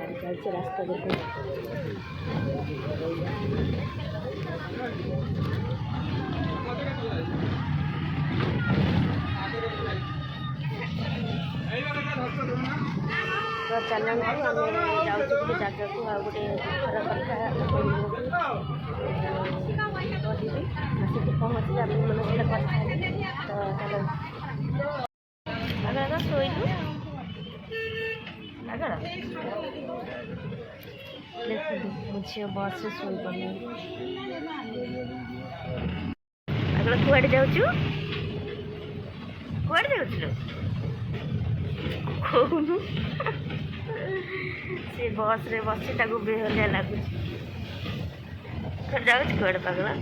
गाड़ी चलছে रास्ता देखो तो चलना आम जाऊँ गोटे जगह को आ गोटे दुखर कथा कहबी से पहुँची आप मन सहित कथा तो चलो आगे शोलु आगे देखो मो झी बस से शोई पड़े आगे कुआड़े जाऊँ कुआड़े जाऊँ कौन से बस रे बसी बेहलिया लगुच जाऊँ कड़े पगला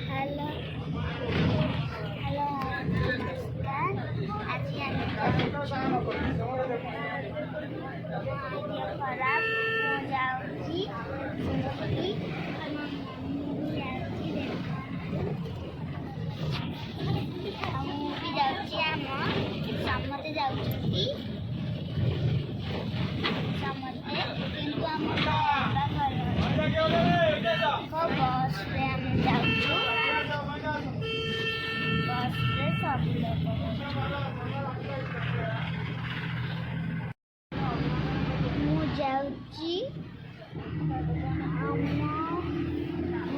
हेलो हेलो नमस्कार आज खराब हो जाऊँगी समते जाऊँगी समते किंतु आम बस रे आम जाऊँ बस रे सब जाऊँगी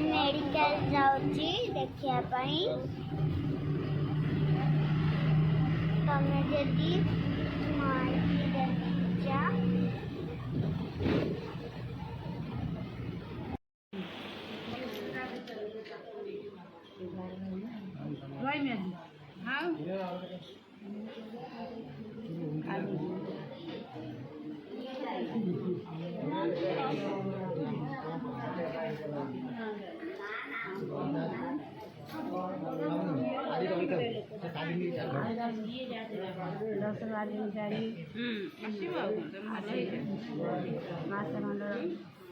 मेडिकल जाऊँगी देखापी तमें जदि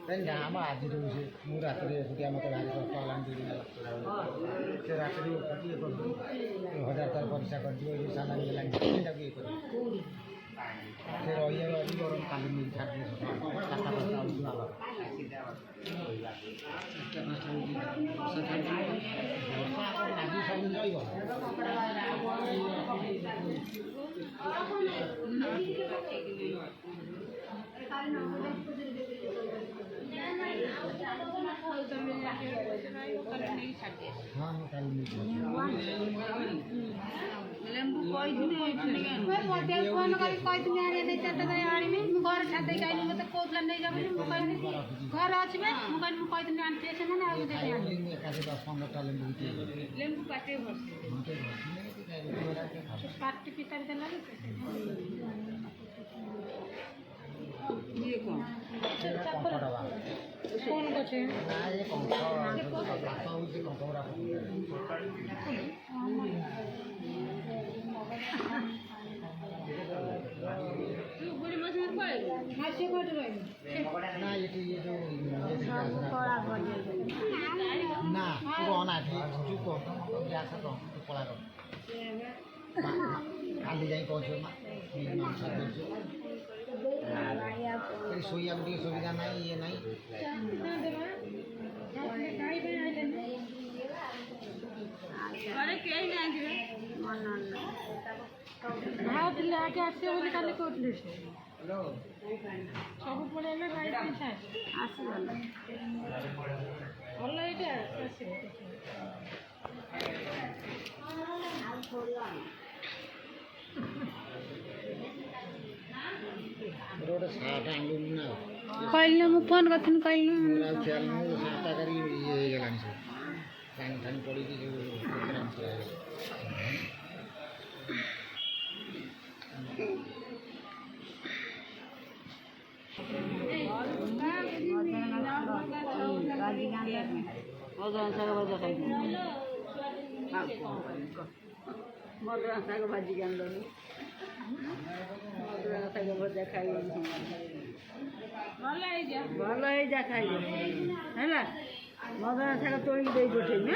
जा आम आज मु रात एकुटिया मत भारी कष्ट है रात 1000 तार परीक्षा कर साला ये रही गरम काली मिल छाड़ी हाँ ଲେମ୍ବୁ କହିଥିଲି ଫୋନ୍ କରି କହିଥିଲି ଆଣିବା ନେଇ ଚାରିଟା ଆଣିବି ମୁଁ ଘର ଛାଡ଼ି ଦେଇକି ଆଇଲି ମୋତେ କହୁଥିଲା ନେଇଯାବ ବୋଲି ମୁଁ କହିଲି ଘର ଅଛି ବା ମୁଁ କହିଲି ମୁଁ କହିଥିଲି ଆଣିଥିବେ ସେମାନେ ଆଉ ଦେଖି ଲେମ୍ବୁ ପାଟିରେ ବସି ପାଟି ପିତାରେ ଦେଲା ଇଏ କ'ଣ कौन कछे ना ये कंक होची कंकरा तू गुड़ी मछली पड़े माछी कोट रही ना ये जो कोला कोट ना पुराना थी चुको गैस तो कोला कोट खाली जाई पहुंचो मांस सोया गुटी सुविधा नहीं ये नहीं अरे कहीं नहीं दिवे हाँ दिल्ली आके आसे बोले खाली कोट लिस्ट हेलो सब पड़े ले राइट पीछा आसी वाला वाला इटा आसी रोड साथ आंगुल ना कहले मु फोन करथिन कहले मोरा ख्याल न साता करी ये गेलानी सब टाइम टाइम पड़ी कि जो प्रोग्राम से भाजी ମଧୁର ଶାଗ ଭଜା ଖାଇବ ଭଲ ହେଇଯା ଖାଇବ ହେଲା। ମଧୁର ଶାଗ ତୋଳିକି ଦେଇ ପଠେଇବି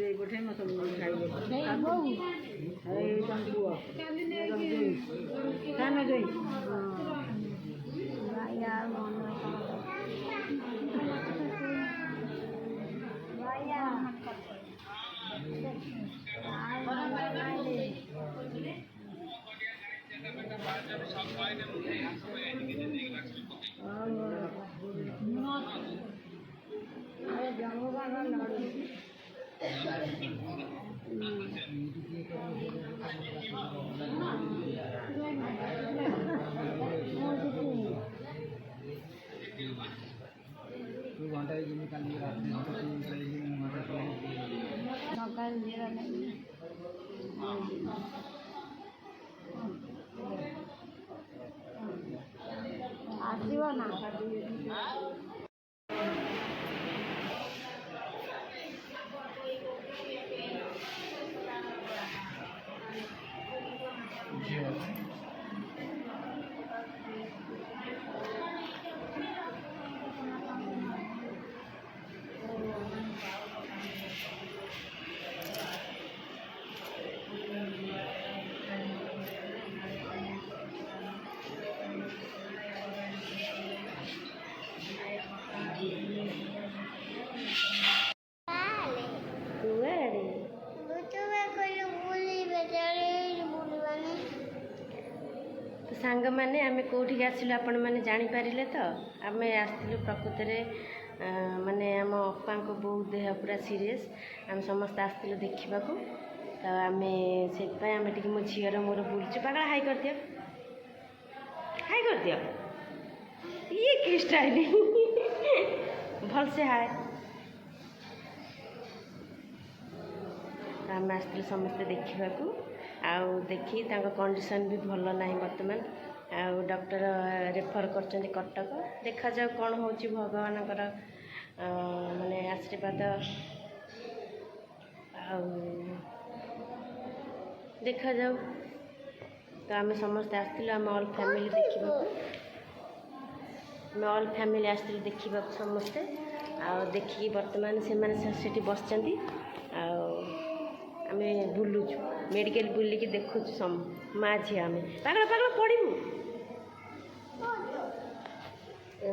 ଦେଇ ପଠେଇ ମୋ ସବୁ ଖାଇବ ଏଇ ତମ ପୁଅ ସାନ ଜୋଇ तू घंटा काली ଆସିବ ନା ସାଙ୍ଗମାନେ ଆମେ କେଉଁଠିକି ଆସିଲୁ ଆପଣମାନେ ଜାଣିପାରିଲେ ତ? ଆମେ ଆସିଥିଲୁ ପ୍ରକୃତରେ ମାନେ ଆମ ଅପାଙ୍କ ବୋଉ ଦେହ ପୁରା ସିରିୟସ୍, ଆମେ ସମସ୍ତେ ଆସିଥିଲୁ ଦେଖିବାକୁ। ତ ଆମେ ସେଥିପାଇଁ ଆମେ ଟିକେ ମୋ ଝିଅର ମୋର ବୁଲୁଛୁ। ପାଗଳା ହାଇ କରିଦିଅ, ହାଇ କରିଦିଅ, ଇଏ କି ଷ୍ଟାଇଲ ଭଲସେ ହାଏ। ଆମେ ଆସିଥିଲୁ ସମସ୍ତେ ଦେଖିବାକୁ, ଆଉ ଦେଖି ତାଙ୍କ କଣ୍ଡିସନ୍ ବି ଭଲ ନାହିଁ ବର୍ତ୍ତମାନ, ଆଉ ଡକ୍ଟର ରେଫର୍ କରିଛନ୍ତି କଟକ। ଦେଖାଯାଉ କ'ଣ ହେଉଛି, ଭଗବାନଙ୍କର ମାନେ ଆଶୀର୍ବାଦ, ଆଉ ଦେଖାଯାଉ। ତ ଆମେ ସମସ୍ତେ ଆସିଥିଲୁ, ଆମ ଅଲ୍ ଫ୍ୟାମିଲି ଦେଖିବାକୁ, ଆମେ ଅଲ୍ ଫ୍ୟାମିଲି ଆସିଥିଲୁ ଦେଖିବାକୁ ସମସ୍ତେ। ଆଉ ଦେଖିକି ବର୍ତ୍ତମାନ ସେମାନେ ସେଠି ବସିଛନ୍ତି, ଆଉ ଆମେ ବୁଲୁଛୁ ମେଡ଼ିକାଲ ବୁଲିକି ଦେଖୁଛୁ ମା ଝିଅ। ଆମେ ପାଗଳ ପାଗଳ ପଡ଼ିବୁ,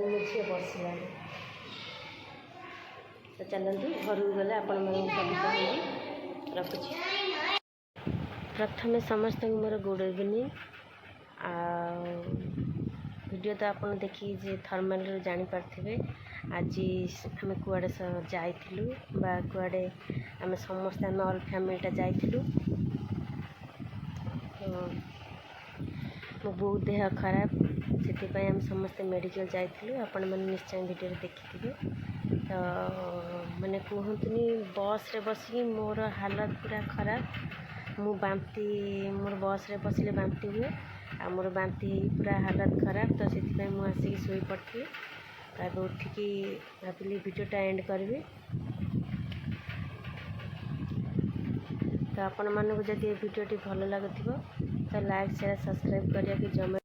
ମୋ ଝିଅ ବସିଲାଣି। ତ ଚାଲନ୍ତୁ ଘରକୁ ଗଲେ ଆପଣମାନଙ୍କୁ ସବୁ କହିବି। ରଖୁଛି। ପ୍ରଥମେ ସମସ୍ତଙ୍କୁ ମୋର ଗୁଡ୍ ଇଭିନିଂ। ଆଉ ଭିଡ଼ିଓ ତ ଆପଣ ଦେଖିକି ଯେ ଥର୍ମାଲରୁ ଜାଣିପାରିଥିବେ ଆଜି ଆମେ କୁଆଡ଼େ ଯାଇଥିଲୁ, ବା କୁଆଡ଼େ ଆମେ ସମସ୍ତେ ଆମେ ଅଲ୍ ଫ୍ୟାମିଲିଟା ଯାଇଥିଲୁ। ମୋ ବୋଉ ଦେହ ଖରାପ, ସେଥିପାଇଁ ଆମେ ସମସ୍ତେ ମେଡ଼ିକାଲ ଯାଇଥିଲୁ। ଆପଣମାନେ ନିଶ୍ଚୟ ଭିଡ଼ିଓରେ ଦେଖିଥିବେ। ତ ମାନେ କୁହନ୍ତୁନି, ବସ୍ରେ ବସିକି ମୋର ହାଲତ ପୁରା ଖରାପ। ମୁଁ ବାନ୍ତି, ମୋର ବସ୍ରେ ବସିଲେ ବାନ୍ତି ହୁଏ, ଆଉ ମୋର ବାନ୍ତି ହେଇ ପୁରା ହାଲତ ଖରାପ। ତ ସେଥିପାଇଁ ମୁଁ ଆସିକି ଶୋଇପଡ଼ିଥିଲି। ତାପରେ ଉଠିକି ଭାବିଲି ଭିଡ଼ିଓଟା ଏଣ୍ଡ କରିବି। ତ ଆପଣମାନଙ୍କୁ ଯଦି ଏ ଭିଡ଼ିଓଟି ଭଲ ଲାଗୁଥିବ ତ ଲାଇକ୍, ସେୟାର, ସବସ୍କ୍ରାଇବ୍ କରିବାକୁ ଜମା